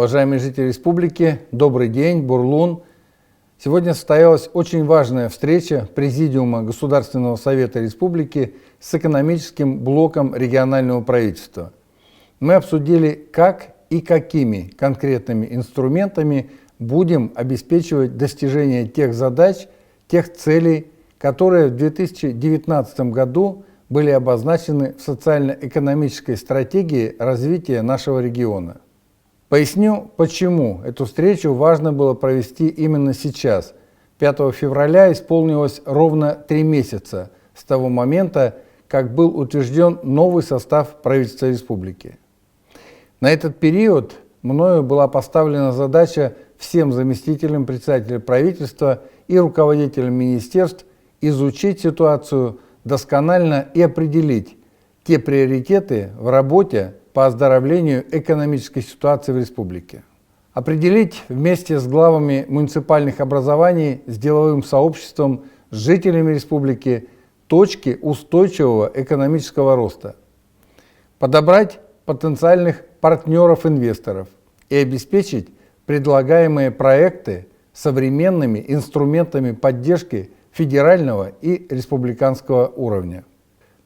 Уважаемые жители республики, добрый день, Бурлун. Сегодня состоялась очень важная встреча Президиума Государственного совета республики с экономическим блоком регионального правительства. Мы обсудили, как и какими конкретными инструментами будем обеспечивать достижение тех задач, тех целей, которые в 2019 году были обозначены в социально-экономической стратегии развития нашего региона. Поясню, почему эту встречу важно было провести именно сейчас. 5 февраля исполнилось ровно 3 месяца с того момента, как был утвержден новый состав правительства республики. На этот период мною была поставлена задача всем заместителям председателя правительства и руководителям министерств изучить ситуацию досконально и определить те приоритеты в работе по оздоровлению экономической ситуации в республике. Определить вместе с главами муниципальных образований, с деловым сообществом, с жителями республики точки устойчивого экономического роста. Подобрать потенциальных партнеров-инвесторов и обеспечить предлагаемые проекты современными инструментами поддержки федерального и республиканского уровня.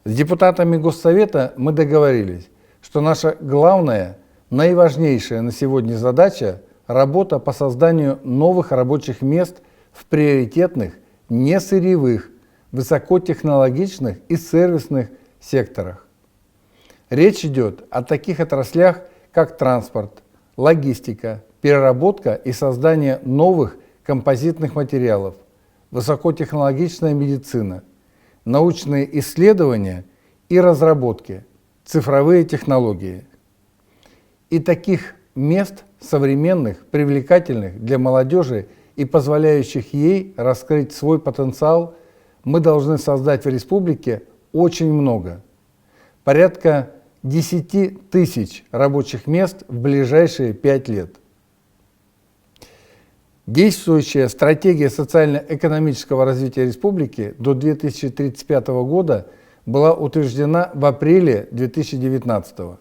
С депутатами Госсовета мы договорились, что наша главная, наиважнейшая на сегодня задача – работа по созданию новых рабочих мест в приоритетных, несырьевых, высокотехнологичных и сервисных секторах. Речь идет о таких отраслях, как транспорт, логистика, переработка и создание новых композитных материалов, высокотехнологичная медицина, научные исследования и разработки, цифровые технологии. И таких мест современных, привлекательных для молодежи и позволяющих ей раскрыть свой потенциал мы должны создать в республике очень много. Порядка 10 тысяч рабочих мест в ближайшие 5 лет. Действующая стратегия социально-экономического развития республики до 2035 года была утверждена в апреле 2019 года.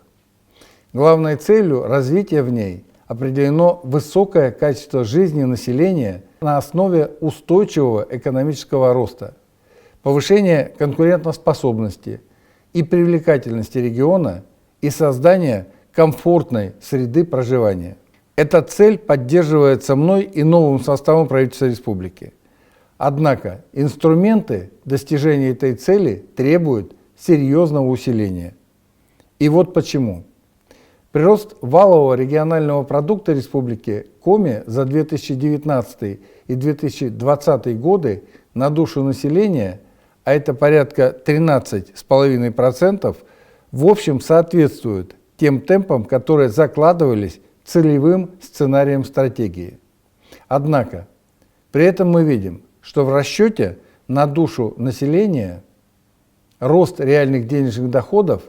Главной целью развития в ней определено высокое качество жизни населения на основе устойчивого экономического роста, повышение конкурентоспособности и привлекательности региона и создание комфортной среды проживания. Эта цель поддерживается мной и новым составом правительства республики. Однако инструменты достижения этой цели требуют серьезного усиления. И вот почему. Прирост валового регионального продукта республики Коми за 2019 и 2020 годы на душу населения, а это порядка 13,5%, в общем соответствует тем темпам, которые закладывались целевым сценарием стратегии. Однако, при этом мы видим, что в расчете на душу населения рост реальных денежных доходов,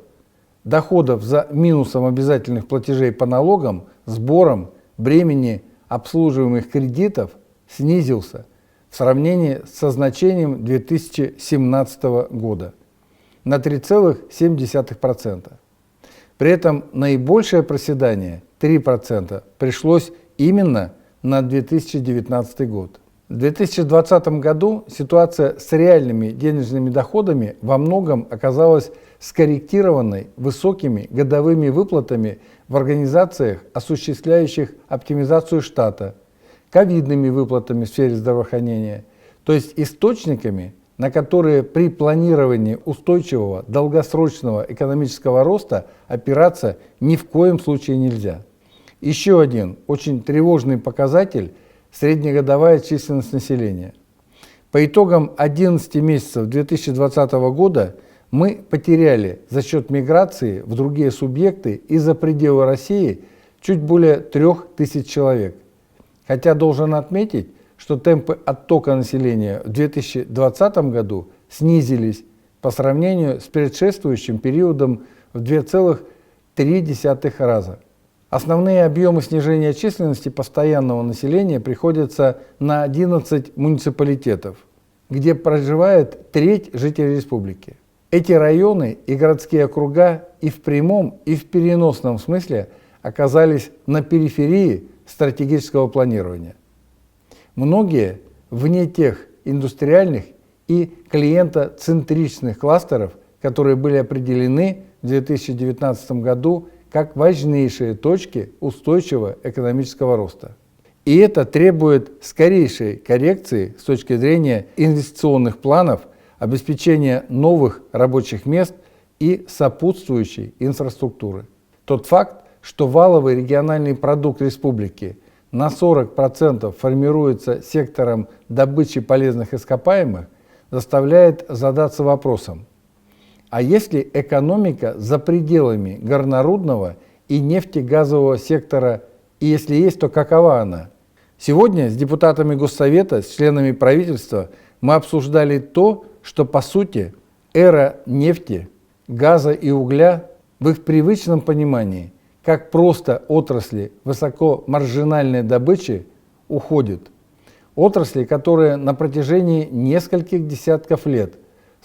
доходов за минусом обязательных платежей по налогам, сборам, бремени обслуживаемых кредитов снизился в сравнении со значением 2017 года на 3,7%. При этом наибольшее проседание, 3%, пришлось именно на 2019 год. В 2020 году ситуация с реальными денежными доходами во многом оказалась скорректированной высокими годовыми выплатами в организациях, осуществляющих оптимизацию штата, ковидными выплатами в сфере здравоохранения, то есть источниками, на которые при планировании устойчивого долгосрочного экономического роста опираться ни в коем случае нельзя. Еще один очень тревожный показатель – среднегодовая численность населения. По итогам 11 месяцев 2020 года мы потеряли за счет миграции в другие субъекты и за пределы России чуть более 3000 человек. Хотя должен отметить, что темпы оттока населения в 2020 году снизились по сравнению с предшествующим периодом в 2,3 раза. Основные объемы снижения численности постоянного населения приходятся на 11 муниципалитетов, где проживает треть жителей республики. Эти районы и городские округа и в прямом, и в переносном смысле оказались на периферии стратегического планирования. Многие вне тех индустриальных и клиентоцентричных кластеров, которые были определены в 2019 году как важнейшие точки устойчивого экономического роста. И это требует скорейшей коррекции с точки зрения инвестиционных планов, обеспечения новых рабочих мест и сопутствующей инфраструктуры. Тот факт, что валовый региональный продукт республики на 40% формируется сектором добычи полезных ископаемых, заставляет задаться вопросом: а если экономика за пределами горнорудного и нефтегазового сектора, и если есть, то какова она? Сегодня с депутатами Госсовета, с членами правительства мы обсуждали то, что по сути эра нефти, газа и угля в их привычном понимании, как просто отрасли высокомаржинальной добычи, уходит. Отрасли, которые на протяжении нескольких десятков лет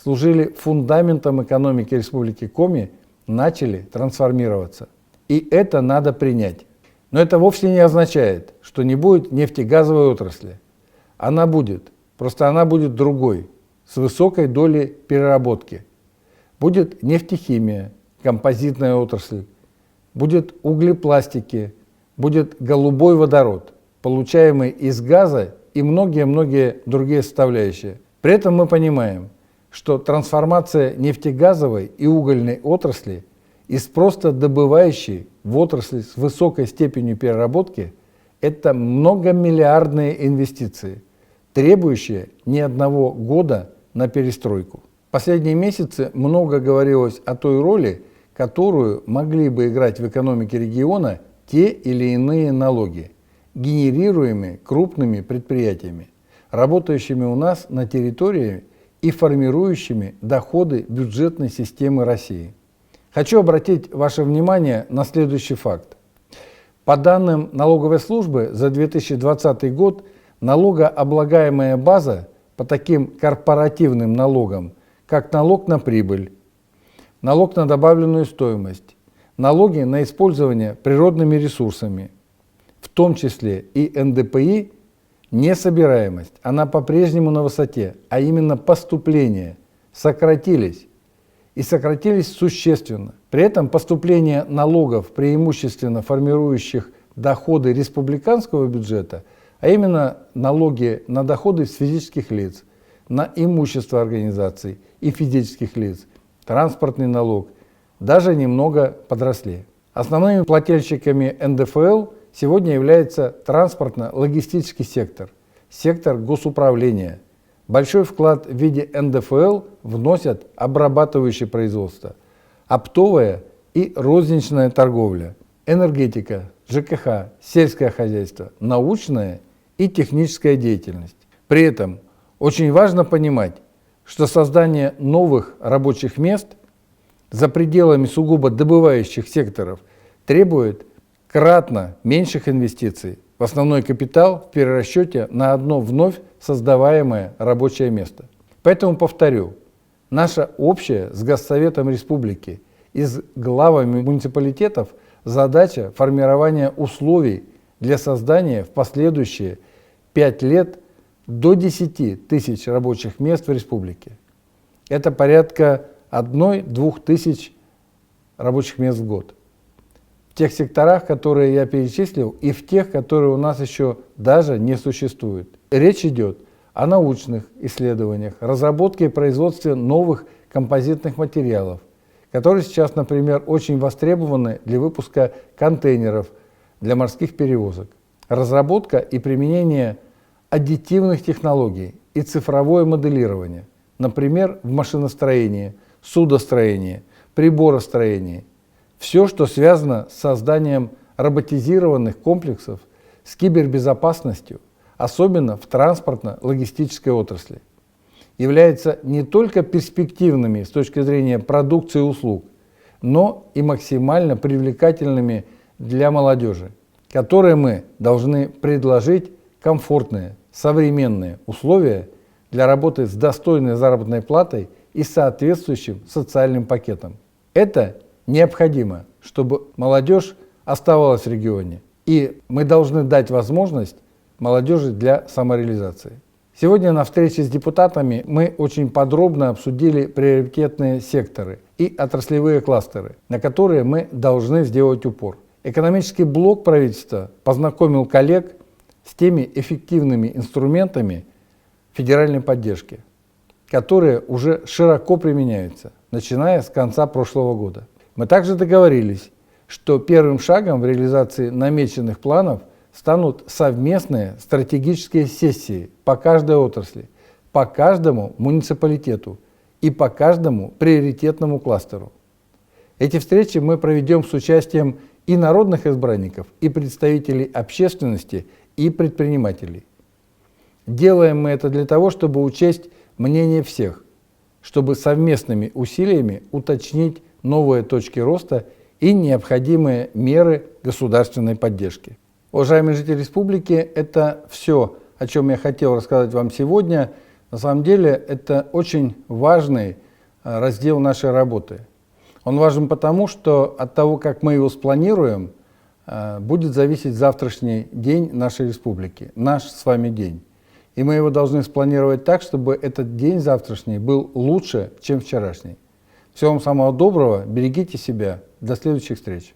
служили фундаментом экономики Республики Коми, начали трансформироваться. И это надо принять. Но это вовсе не означает, что не будет нефтегазовой отрасли. Она будет, просто она будет другой, с высокой долей переработки. Будет нефтехимия, композитная отрасль, будет углепластики, будет голубой водород, получаемый из газа и многие-многие другие составляющие. При этом мы понимаем, что трансформация нефтегазовой и угольной отрасли из просто добывающей в отрасли с высокой степенью переработки – это многомиллиардные инвестиции, требующие не одного года на перестройку. В последние месяцы много говорилось о той роли, которую могли бы играть в экономике региона те или иные налоги, генерируемые крупными предприятиями, работающими у нас на территории и формирующими доходы бюджетной системы России. Хочу обратить ваше внимание на следующий факт. По данным налоговой службы за 2020 год налогооблагаемая база по таким корпоративным налогам, как налог на прибыль, налог на добавленную стоимость, налоги на использование природными ресурсами, в том числе и НДПИ, несобираемость, она по-прежнему на высоте, а именно поступления сократились. И сократились существенно. При этом поступления налогов, преимущественно формирующих доходы республиканского бюджета, а именно налоги на доходы с физических лиц, на имущество организаций и физических лиц, транспортный налог, даже немного подросли. Основными плательщиками НДФЛ сегодня является транспортно-логистический сектор, сектор госуправления. Большой вклад в виде НДФЛ вносят обрабатывающее производство, оптовая и розничная торговля, энергетика, ЖКХ, сельское хозяйство, научная и техническая деятельность. При этом очень важно понимать, что создание новых рабочих мест за пределами сугубо добывающих секторов требует кратно меньших инвестиций в основной капитал в перерасчете на одно вновь создаваемое рабочее место. Поэтому повторю, наша общая с Госсоветом Республики и с главами муниципалитетов задача формирования условий для создания в последующие 5 лет до 10 тысяч рабочих мест в республике. Это порядка 1-2 тысяч рабочих мест в год. В тех секторах, которые я перечислил, и в тех, которые у нас еще даже не существуют. Речь идет о научных исследованиях, разработке и производстве новых композитных материалов, которые сейчас, например, очень востребованы для выпуска контейнеров для морских перевозок. Разработка и применение аддитивных технологий и цифровое моделирование, например, в машиностроении, судостроении, приборостроении. Все, что связано с созданием роботизированных комплексов, с кибербезопасностью, особенно в транспортно-логистической отрасли, является не только перспективными с точки зрения продукции и услуг, но и максимально привлекательными для молодежи, которые мы должны предложить комфортные, современные условия для работы с достойной заработной платой и соответствующим социальным пакетом. Это необходимо, чтобы молодежь оставалась в регионе. И мы должны дать возможность молодежи для самореализации. Сегодня на встрече с депутатами мы очень подробно обсудили приоритетные секторы и отраслевые кластеры, на которые мы должны сделать упор. Экономический блок правительства познакомил коллег с теми эффективными инструментами федеральной поддержки, которые уже широко применяются, начиная с конца прошлого года. Мы также договорились, что первым шагом в реализации намеченных планов станут совместные стратегические сессии по каждой отрасли, по каждому муниципалитету и по каждому приоритетному кластеру. Эти встречи мы проведем с участием и народных избранников, и представителей общественности, и предпринимателей. Делаем мы это для того, чтобы учесть мнение всех, чтобы совместными усилиями уточнить новые точки роста и необходимые меры государственной поддержки. Уважаемые жители республики, это все, о чем я хотел рассказать вам сегодня. На самом деле это очень важный раздел нашей работы. Он важен потому, что от того, как мы его спланируем, будет зависеть завтрашний день нашей республики, наш с вами день. И мы его должны спланировать так, чтобы этот день завтрашний был лучше, чем вчерашний. Всего вам самого доброго, берегите себя. До следующих встреч.